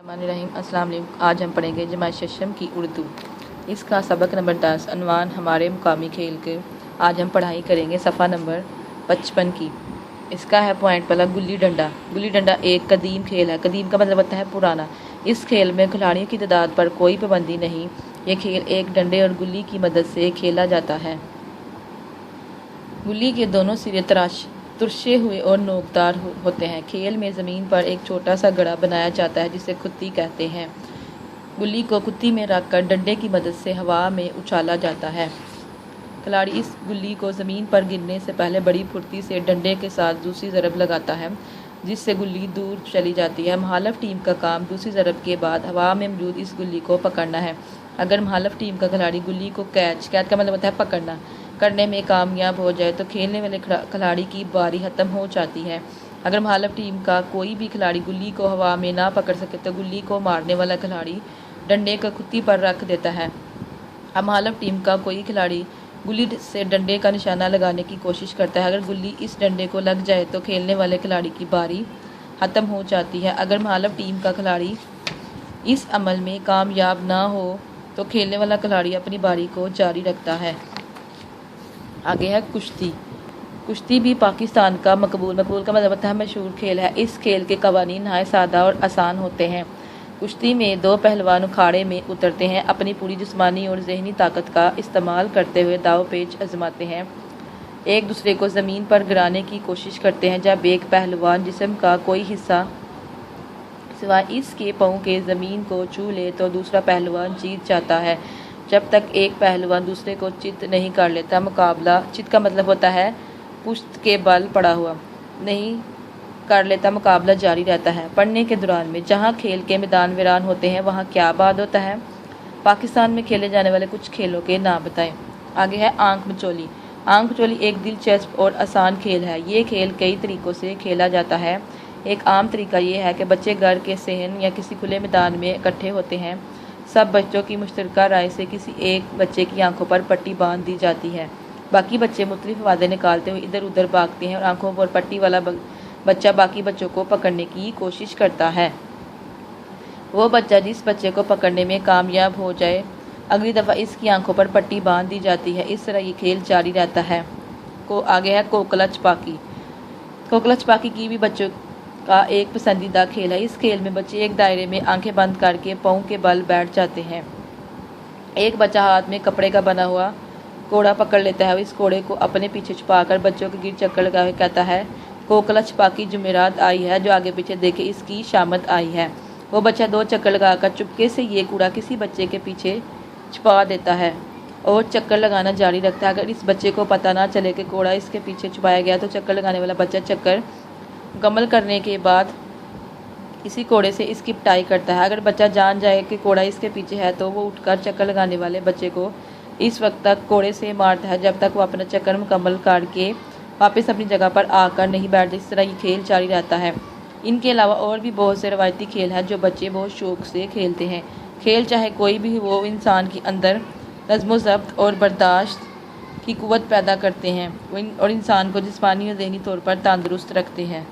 السلام علیکم۔ آج ہم پڑھیں گے جمع ششم کی اردو۔ اس کا سبق نمبر 10 عنوان ہمارے مقامی کھیل کے آج ہم پڑھائی کریں گے صفحہ نمبر 55 کی۔ اس کا ہے پوائنٹ پہلا گلی ڈنڈا۔ گلی ڈنڈا ایک قدیم کھیل ہے۔ قدیم کا مطلب ہوتا ہے پرانا۔ اس کھیل میں کھلاڑیوں کی تعداد پر کوئی پابندی نہیں۔ یہ کھیل ایک ڈنڈے اور گلی کی مدد سے کھیلا جاتا ہے۔ گلی کے دونوں سرے ترشے ہوئے اور نوکدار ہوتے ہیں۔ کھیل میں زمین پر ایک چھوٹا سا گڑھا بنایا جاتا ہے جسے کھتی کہتے ہیں۔ گلی کو کھتی میں رکھ کر ڈنڈے کی مدد سے ہوا میں اچھالا جاتا ہے۔ کھلاڑی اس گلی کو زمین پر گرنے سے پہلے بڑی پھرتی سے ڈنڈے کے ساتھ دوسری ضرب لگاتا ہے جس سے گلی دور چلی جاتی ہے۔ مخالف ٹیم کا کام دوسری ضرب کے بعد ہوا میں موجود اس گلی کو پکڑنا ہے۔ اگر مخالف ٹیم کا کھلاڑی گلی کو کیچ کا مطلب ہوتا ہے پکڑنا کرنے میں کامیاب ہو جائے تو کھیلنے والے کھلاڑی کی باری ختم ہو جاتی ہے۔ اگر مخالف ٹیم کا کوئی بھی کھلاڑی گلی کو ہوا میں نہ پکڑ سکے تو گلی کو مارنے والا کھلاڑی ڈنڈے کو کھتی پر رکھ دیتا ہے۔ اب مخالف ٹیم کا کوئی کھلاڑی گلی سے ڈنڈے کا نشانہ لگانے کی کوشش کرتا ہے۔ اگر گلی اس ڈنڈے کو لگ جائے تو کھیلنے والے کھلاڑی کی باری ختم ہو جاتی ہے۔ اگر مخالف ٹیم کا کھلاڑی اس عمل میں کامیاب نہ ہو تو کھیلنے والا کھلاڑی اپنی باری کو جاری رکھتا ہے۔ آگے ہے کشتی۔ کشتی بھی پاکستان کا مقبول کا مطلب ہوتا ہے مشہور کھیل ہے۔ اس کھیل کے قوانین نہایت سادہ اور آسان ہوتے ہیں۔ کشتی میں دو پہلوان اکھاڑے میں اترتے ہیں، اپنی پوری جسمانی اور ذہنی طاقت کا استعمال کرتے ہوئے داؤ پیچ آزماتے ہیں، ایک دوسرے کو زمین پر گرانے کی کوشش کرتے ہیں۔ جب ایک پہلوان جسم کا کوئی حصہ سوائے اس کے پاؤں کے زمین کو چھو لے تو دوسرا پہلوان جیت جاتا ہے۔ جب تک ایک پہلوان دوسرے کو چت نہیں کر لیتا مقابلہ چت کا مطلب ہوتا ہے پشت کے بل پڑا ہوا نہیں کر لیتا مقابلہ جاری رہتا ہے۔ پڑھنے کے دوران میں جہاں کھیل کے میدان ویران ہوتے ہیں وہاں کیا آباد ہوتا ہے؟ پاکستان میں کھیلے جانے والے کچھ کھیلوں کے نام بتائیں۔ آگے ہے آنکھ مچولی۔ آنکھ مچولی ایک دلچسپ اور آسان کھیل ہے۔ یہ کھیل کئی طریقوں سے کھیلا جاتا ہے۔ ایک عام طریقہ یہ ہے کہ بچے گھر کے صحن یا کسی کھلے میدان میں اکٹھے ہوتے ہیں۔ سب بچوں کی مشترکہ رائے سے کسی ایک بچے کی آنکھوں پر پٹی باندھ دی جاتی ہے۔ باقی بچے مختلف آوازیں نکالتے ہوئے ادھر ادھر بھاگتے ہیں اور آنکھوں پر پٹی والا بچہ باقی بچوں کو پکڑنے کی کوشش کرتا ہے۔ وہ بچہ جس بچے کو پکڑنے میں کامیاب ہو جائے اگلی دفعہ اس کی آنکھوں پر پٹی باندھ دی جاتی ہے۔ اس طرح یہ کھیل جاری رہتا ہے۔ آگے ہے کوکلا چھپاکی۔ کوکلا چھپاکی کی بھی بچوں کا ایک پسندیدہ کھیل ہے۔ اس کھیل میں بچے ایک دائرے میں آنکھیں بند کر کے پاؤں کے بل بیٹھ جاتے ہیں۔ ایک بچہ ہاتھ میں کپڑے کا بنا ہوا کوڑا پکڑ لیتا ہے اور اس کوڑے کو اپنے پیچھے چھپا کر بچوں کے گرد چکر لگا کہتا ہے کوکلا چھپاکی جمعرات آئی ہے، جو آگے پیچھے دیکھے اس کی شامت آئی ہے۔ وہ بچہ دو چکر لگا کر چپکے سے یہ کوڑا کسی بچے کے پیچھے چھپا دیتا ہے اور چکر لگانا جاری رکھتا ہے۔ اگر اس بچے کو پتہ نہ چلے کہ کوڑا اس کے پیچھے چھپایا گیا تو چکر لگانے والا بچہ چکر مکمل کرنے کے بعد اسی کوڑے سے اس کی پٹائی کرتا ہے۔ اگر بچہ جان جائے کہ کوڑا اس کے پیچھے ہے تو وہ اٹھ کر چکر لگانے والے بچے کو اس وقت تک کوڑے سے مارتا ہے جب تک وہ اپنا چکر مکمل کر کے واپس اپنی جگہ پر آ کر نہیں بیٹھتا۔ اس طرح یہ کھیل جاری رہتا ہے۔ ان کے علاوہ اور بھی بہت سے روایتی کھیل ہیں جو بچے بہت شوق سے کھیلتے ہیں۔ کھیل چاہے کوئی بھی ہو، وہ انسان کے اندر نظم و ضبط اور برداشت کی قوت پیدا کرتے ہیں اور انسان کو جسمانی اور ذہنی طور پر تندرست رکھتے ہیں۔